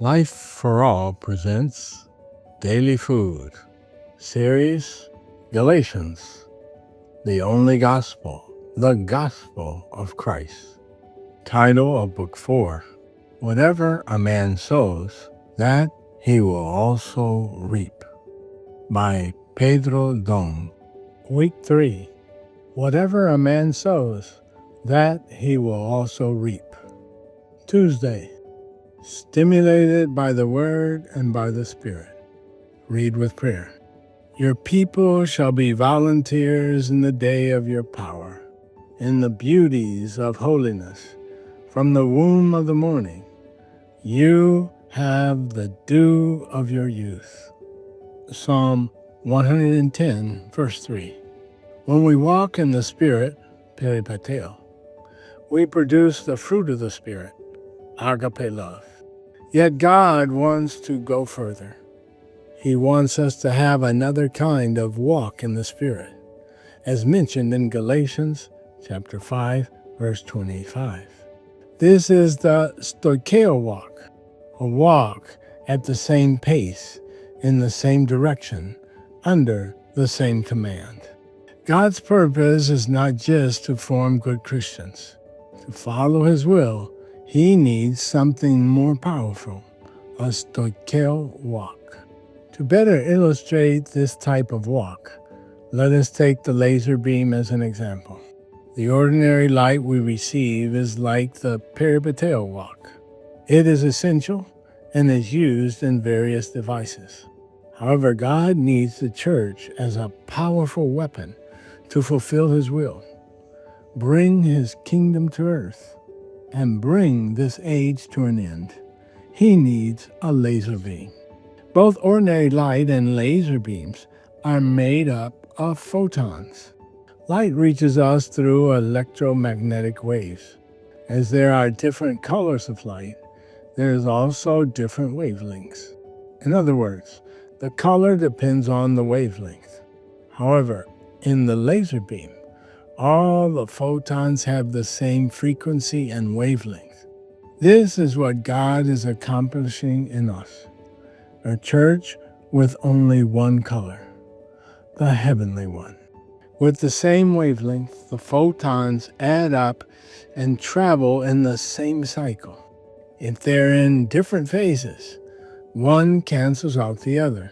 Life for All presents Daily Food, Series Galatians, the Only Gospel, the Gospel of Christ. Title of Book 4, Whatever a Man sows, that he will also reap, by Pedro. Week 3, Whatever a Man sows, that he will also reap. Tuesday, Stimulated by the Word and by the Spirit. Read with prayer. Your people shall be volunteers in the day of your power, in the beauties of holiness. From the womb of the morning, you have the dew of your youth. Psalm 110, verse 3. When we walk in the Spirit, peripateo, we produce the fruit of the Spirit, agape love. Yet God wants to go further. He wants us to have another kind of walk in the Spirit, as mentioned in Galatians chapter 5, verse 25. This is the stoikeo walk, a walk at the same pace, in the same direction, under the same command. God's purpose is not just to form good Christians. To follow His will, He needs something more powerful, a stoikeo walk. To better illustrate this type of walk, let us take the laser beam as an example. The ordinary light we receive is like the peripateo walk. It is essential and is used in various devices. However, God needs the church as a powerful weapon to fulfill His will, bring His kingdom to earth, and bring this age to an end. He needs a laser beam. Both ordinary light and laser beams are made up of photons. Light reaches us through electromagnetic waves. As there are different colors of light, there is also different wavelengths. In other words, the color depends on the wavelength. However, in the laser beam, all the photons have the same frequency and wavelength. This is what God is accomplishing in us. A church with only one color, the heavenly one. With the same wavelength, the photons add up and travel in the same cycle. If they're in different phases, one cancels out the other.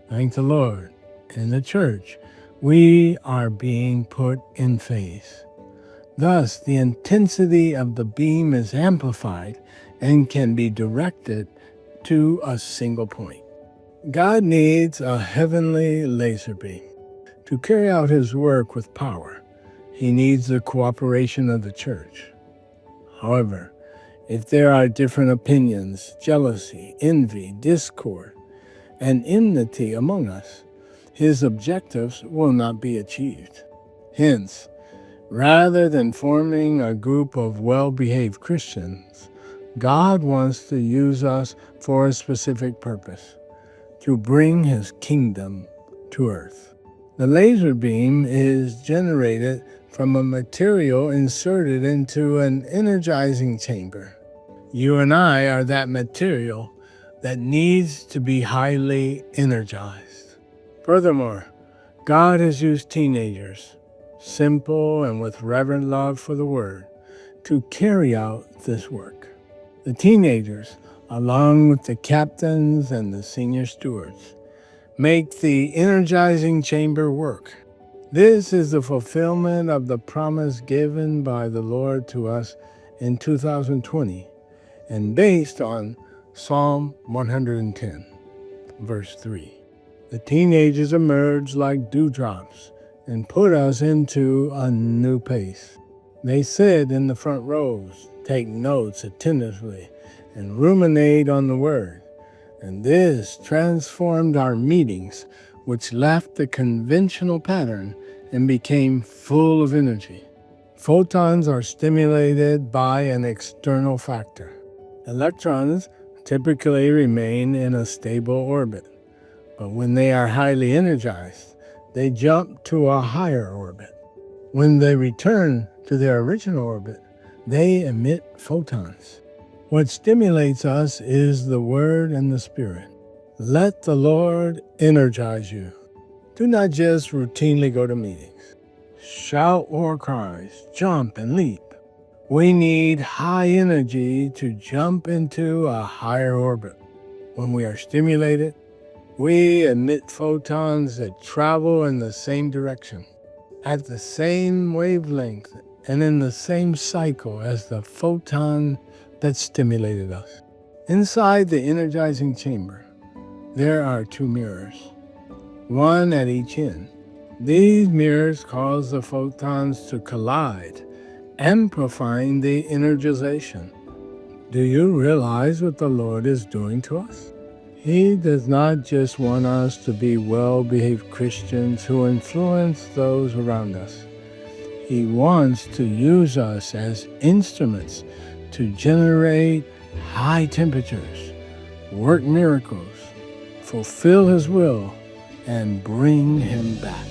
Thank the Lord. In the church, we are being put in phase. Thus, the intensity of the beam is amplified and can be directed to a single point. God needs a heavenly laser beam. To carry out His work with power, He needs the cooperation of the church. However, if there are different opinions, jealousy, envy, discord, and enmity among us, His objectives will not be achieved. Hence, rather than forming a group of well-behaved Christians, God wants to use us for a specific purpose, to bring His kingdom to earth. The laser beam is generated from a material inserted into an energizing chamber. You and I are that material that needs to be highly energized. Furthermore, God has used teenagers, simple and with reverent love for the Word, to carry out this work. The teenagers, along with the captains and the senior stewards, make the energizing chamber work. This is the fulfillment of the promise given by the Lord to us in 2020 and based on Psalm 110, verse 3. The teenagers emerge like dewdrops and put us into a new pace. They sit in the front rows, take notes attentively, and ruminate on the Word. And this transformed our meetings, which left the conventional pattern and became full of energy. Photons are stimulated by an external factor. Electrons typically remain in a stable orbit, but when they are highly energized, they jump to a higher orbit. When they return to their original orbit, they emit photons. What stimulates us is the Word and the Spirit. Let the Lord energize you. Do not just routinely go to meetings. Shout war cries, jump and leap. We need high energy to jump into a higher orbit. When we are stimulated, we emit photons that travel in the same direction, at the same wavelength, and in the same cycle as the photon that stimulated us. Inside the energizing chamber, there are 2 mirrors, one at each end. These mirrors cause the photons to collide, amplifying the energization. Do you realize what the Lord is doing to us? He does not just want us to be well-behaved Christians who influence those around us. He wants to use us as instruments to generate high temperatures, work miracles, fulfill His will, and bring Him back.